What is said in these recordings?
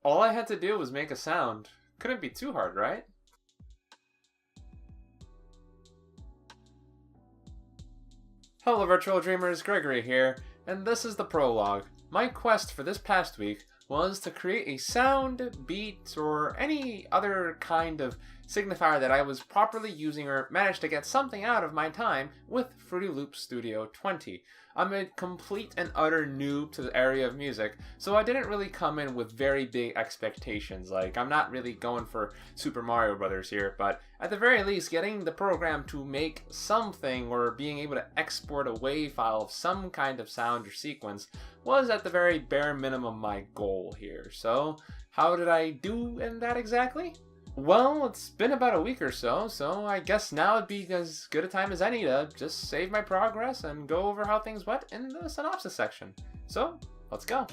All I had to do was make a sound. Couldn't be too hard, right? Hello virtual dreamers, Gregory here, and this is the prologue. My quest for this past week was to create a sound, beat, or any other kind of signifier that I was properly using or managed to get something out of my time with Fruity Loops Studio 20. I'm a complete and utter noob to the area of music, so I didn't really come in with very big expectations. Like, I'm not really going for Super Mario Brothers here, but at the very least, getting the program to make something or being able to export a WAV file of some kind of sound or sequence was at the very bare minimum my goal here. So, how did I do in that exactly? Well, it's been about a week or so I guess now would be as good a time as any to just save my progress and go over how things went in the synopsis section. So, let's go.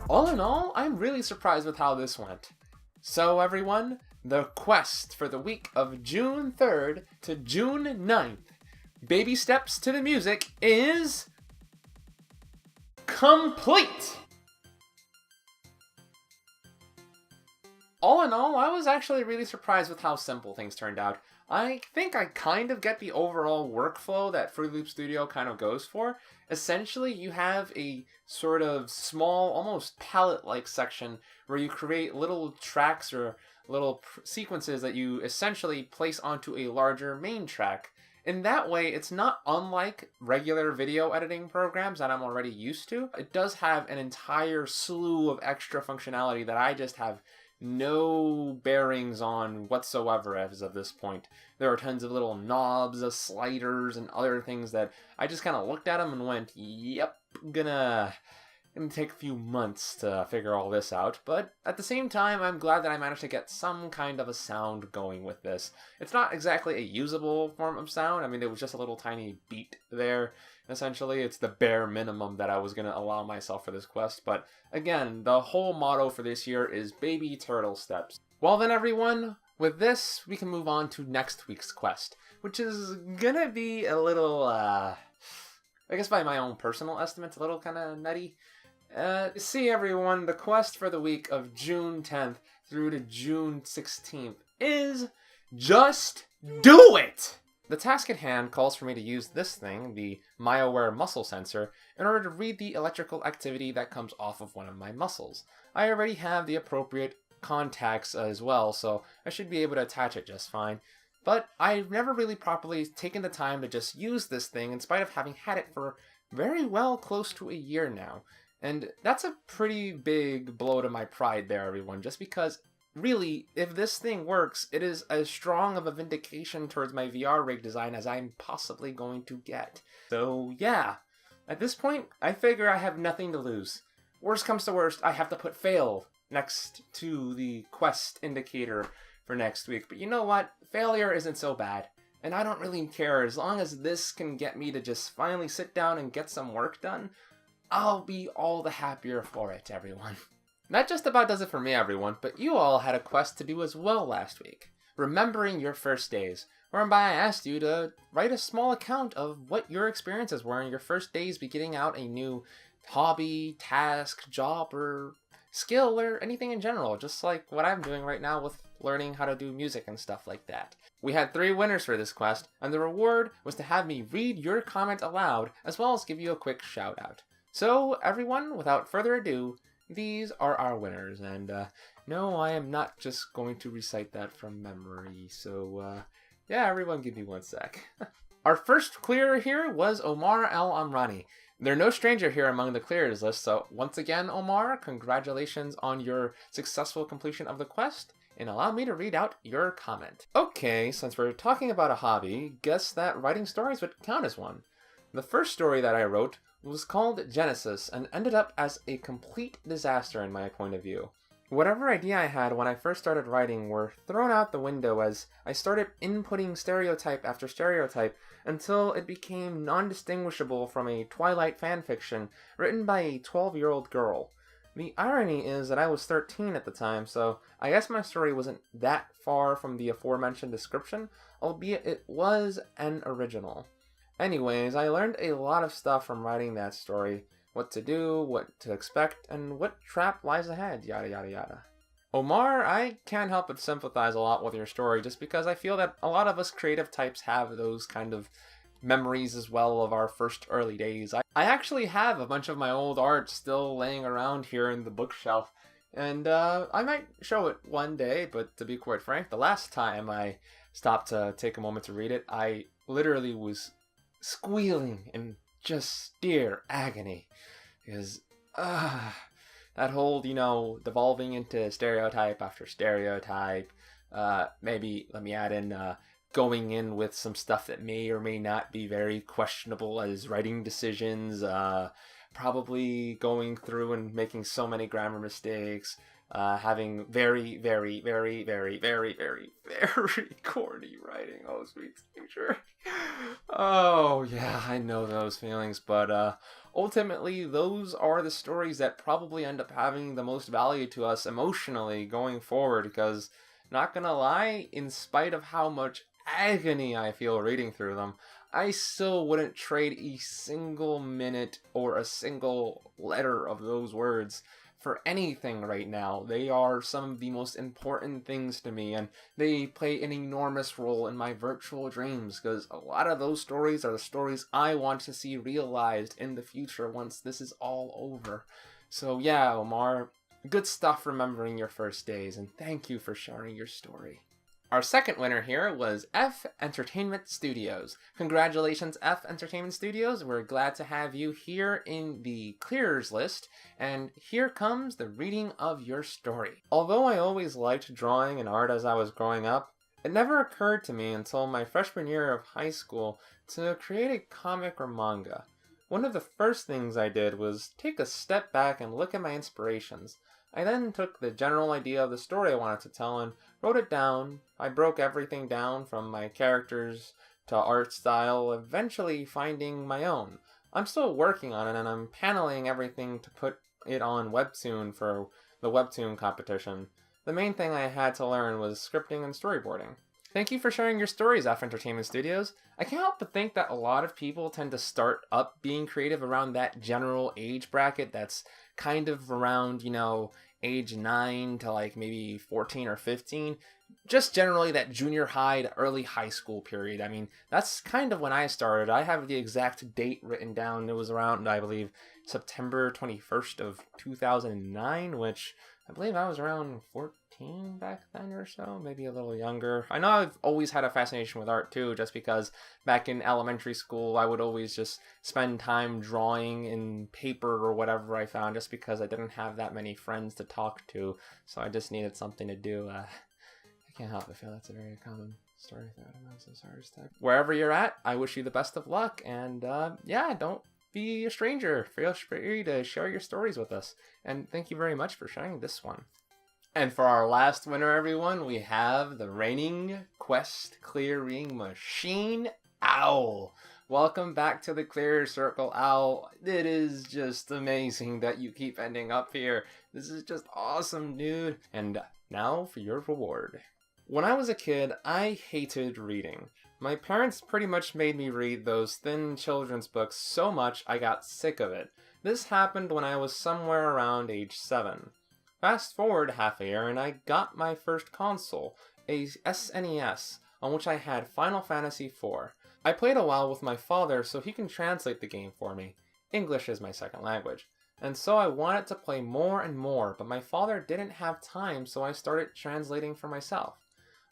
All in all, I'm really surprised with how this went. So everyone, the quest for the week of June 3rd to June 9th, Baby Steps to the Music, is complete! All in all, I was actually really surprised with how simple things turned out. I think I kind of get the overall workflow that Fruity Loop Studio kind of goes for. Essentially, you have a sort of small, almost palette-like section where you create little tracks or little sequences that you essentially place onto a larger main track. In that way, it's not unlike regular video editing programs that I'm already used to. It does have an entire slew of extra functionality that I just have no bearings on whatsoever as of this point. There are tons of little knobs, sliders, and other things that I just kind of looked at them and went, yep, gonna take a few months to figure all this out. But at the same time, I'm glad that I managed to get some kind of a sound going with this. It's not exactly a usable form of sound. I mean, it was just a little tiny beat there. Essentially, it's the bare minimum that I was going to allow myself for this quest. But again, the whole motto for this year is Baby Turtle Steps. Well then, everyone, with this, we can move on to next week's quest, which is gonna be a little, I guess by my own personal estimates, a little kind of nutty. See everyone, the quest for the week of June 10th through to June 16th is just do it! The task at hand calls for me to use this thing, the MyAware muscle sensor, in order to read the electrical activity that comes off of one of my muscles. I already have the appropriate contacts as well, so I should be able to attach it just fine. But I've never really properly taken the time to just use this thing in spite of having had it for very well close to a year now. And that's a pretty big blow to my pride there, everyone, just because really, if this thing works, it is as strong of a vindication towards my VR rig design as I'm possibly going to get. So yeah, at this point, I figure I have nothing to lose. Worst comes to worst, I have to put fail next to the quest indicator for next week. But you know what? Failure isn't so bad. And I don't really care. As long as this can get me to just finally sit down and get some work done, I'll be all the happier for it, everyone. That just about does it for me, everyone, but you all had a quest to do as well last week. Remembering your first days, whereby I asked you to write a small account of what your experiences were in your first days beginning out a new hobby, task, job, or skill, or anything in general, just like what I'm doing right now with learning how to do music and stuff like that. We had 3 winners for this quest, and the reward was to have me read your comment aloud, as well as give you a quick shout out. So everyone, without further ado, these are our winners, and no, I am not just going to recite that from memory, so yeah, everyone give me 1 sec. Our first clearer here was Omar Al Amrani. They're no stranger here among the clearers list, so once again, Omar, congratulations on your successful completion of the quest, and allow me to read out your comment. Okay, since we're talking about a hobby, guess that writing stories would count as one. The first story that I wrote was called Genesis and ended up as a complete disaster in my point of view. Whatever idea I had when I first started writing were thrown out the window as I started inputting stereotype after stereotype until it became non-distinguishable from a Twilight fanfiction written by a 12-year-old girl. The irony is that I was 13 at the time, so I guess my story wasn't that far from the aforementioned description, albeit it was an original. Anyways, I learned a lot of stuff from writing that story. What to do, what to expect, and what trap lies ahead, yada yada yada. Omar, I can't help but sympathize a lot with your story just because I feel that a lot of us creative types have those kind of memories as well of our first early days. I actually have a bunch of my old art still laying around here in the bookshelf, and I might show it one day, but to be quite frank, the last time I stopped to take a moment to read it, I literally was squealing in just sheer agony, because that whole, devolving into stereotype after stereotype, maybe let me add in going in with some stuff that may or may not be very questionable as writing decisions, probably going through and making so many grammar mistakes, having very, very, very, very, very, very, very corny writing. Oh, sweet future. Oh, yeah, I know those feelings, but ultimately, those are the stories that probably end up having the most value to us emotionally going forward, because, not gonna lie, in spite of how much agony I feel reading through them, I still wouldn't trade a single minute or a single letter of those words for anything right now. They are some of the most important things to me, and they play an enormous role in my virtual dreams, because a lot of those stories are the stories I want to see realized in the future once this is all over. So yeah, Omar, good stuff remembering your first days, and thank you for sharing your story. Our second winner here was F Entertainment Studios. Congratulations, F Entertainment Studios. We're glad to have you here in the clearers list. And here comes the reading of your story. Although I always liked drawing and art as I was growing up, it never occurred to me until my freshman year of high school to create a comic or manga. One of the first things I did was take a step back and look at my inspirations. I then took the general idea of the story I wanted to tell and wrote it down. I broke everything down from my characters to art style, eventually finding my own. I'm still working on it, and I'm paneling everything to put it on Webtoon for the Webtoon competition. The main thing I had to learn was scripting and storyboarding. Thank you for sharing your stories, F Entertainment Studios. I can't help but think that a lot of people tend to start up being creative around that general age bracket that's kind of around, age 9 to like maybe 14 or 15. Just generally that junior high to early high school period. I mean, that's kind of when I started. I have the exact date written down. It was around, I believe, September 21st of 2009, which I believe I was around 14 back then or so, maybe a little younger. I know I've always had a fascination with art too, just because back in elementary school I would always just spend time drawing in paper or whatever I found, just because I didn't have that many friends to talk to, so I just needed something to do. I can't help but feel that's a very common story throughout amongst those artists. Wherever you're at, I wish you the best of luck, and yeah, don't be a stranger. Feel free to share your stories with us. And thank you very much for sharing this one. And for our last winner, everyone, we have the reigning quest clearing machine, Owl. Welcome back to the Clear Circle, Owl. It is just amazing that you keep ending up here. This is just awesome, dude. And now for your reward. When I was a kid, I hated reading. My parents pretty much made me read those thin children's books so much I got sick of it. This happened when I was somewhere around age 7. Fast forward half a year and I got my first console, a SNES, on which I had Final Fantasy IV. I played a while with my father so he can translate the game for me. English is my second language. And so I wanted to play more and more, but my father didn't have time, so I started translating for myself.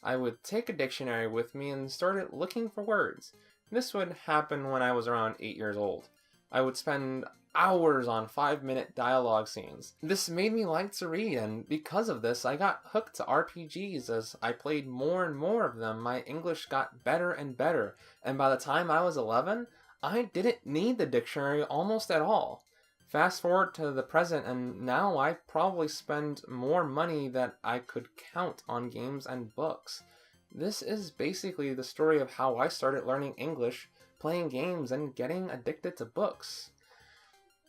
I would take a dictionary with me and started looking for words. This would happen when I was around 8 years old. I would spend hours on 5-minute dialogue scenes. This made me like to read, and because of this, I got hooked to RPGs. As I played more and more of them, my English got better and better, and by the time I was 11, I didn't need the dictionary almost at all. Fast forward to the present, and now I probably spend more money than I could count on games and books. This is basically the story of how I started learning English, playing games, and getting addicted to books.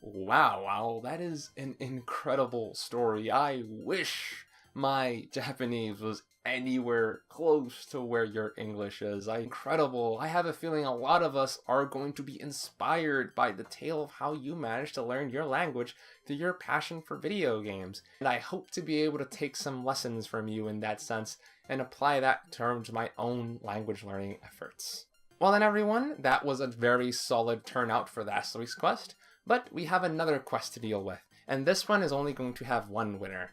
Wow, that is an incredible story. I wish my Japanese was anywhere close to where your English is. Incredible. I have a feeling a lot of us are going to be inspired by the tale of how you managed to learn your language through your passion for video games. And I hope to be able to take some lessons from you in that sense and apply that to my own language learning efforts. Well then everyone, that was a very solid turnout for last week's quest, but we have another quest to deal with, and this one is only going to have one winner.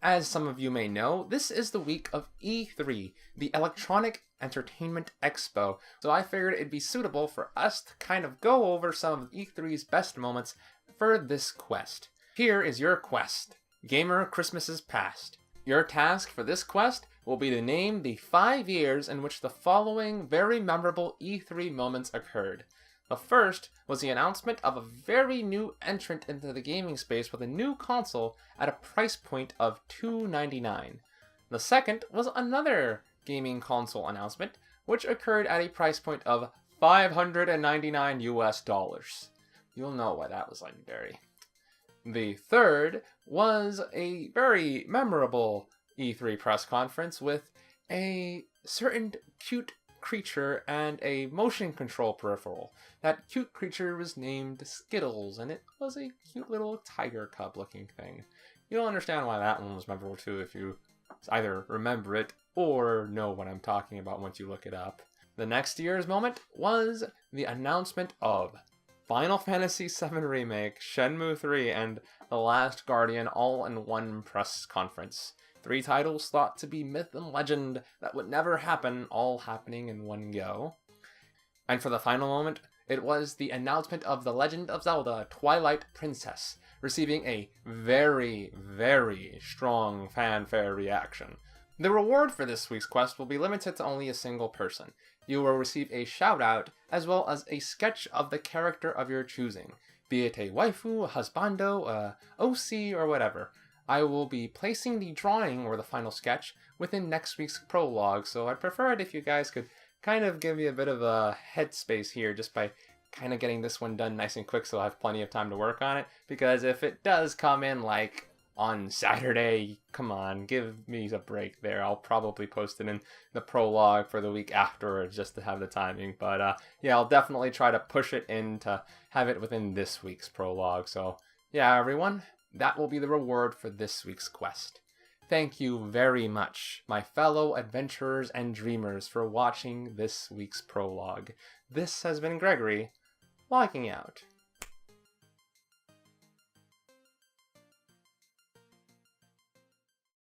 As some of you may know, this is the week of E3, the Electronic Entertainment Expo, so I figured it'd be suitable for us to kind of go over some of E3's best moments for this quest. Here is your quest, Gamer Christmases Past. Your task for this quest will be to name the 5 years in which the following very memorable E3 moments occurred. The first was the announcement of a very new entrant into the gaming space with a new console at a price point of $299. The second was another gaming console announcement, which occurred at a price point of $599 US. You'll know why that was legendary. The third was a very memorable E3 press conference with a certain cute creature and a motion control peripheral. That cute creature was named Skittles, and it was a cute little tiger cub looking thing. You'll understand why that one was memorable too if you either remember it or know what I'm talking about once you look it up. The next year's moment was the announcement of Final Fantasy VII Remake, Shenmue 3, and The Last Guardian all in one press conference. 3 titles thought to be myth and legend that would never happen, all happening in one go. And for the final moment, it was the announcement of The Legend of Zelda Twilight Princess, receiving a very, very strong fanfare reaction. The reward for this week's quest will be limited to only a single person. You will receive a shout-out, as well as a sketch of the character of your choosing, be it a waifu, a husbando, a OC, or whatever. I will be placing the drawing or the final sketch within next week's prologue, so I'd prefer it if you guys could kind of give me a bit of a headspace here just by kind of getting this one done nice and quick so I have plenty of time to work on it, because if it does come in like on Saturday, come on, give me a break there. I'll probably post it in the prologue for the week afterwards just to have the timing, but yeah, I'll definitely try to push it in to have it within this week's prologue. So yeah, everyone, that will be the reward for this week's quest. Thank you very much, my fellow adventurers and dreamers, for watching this week's prologue. This has been Gregory, logging out.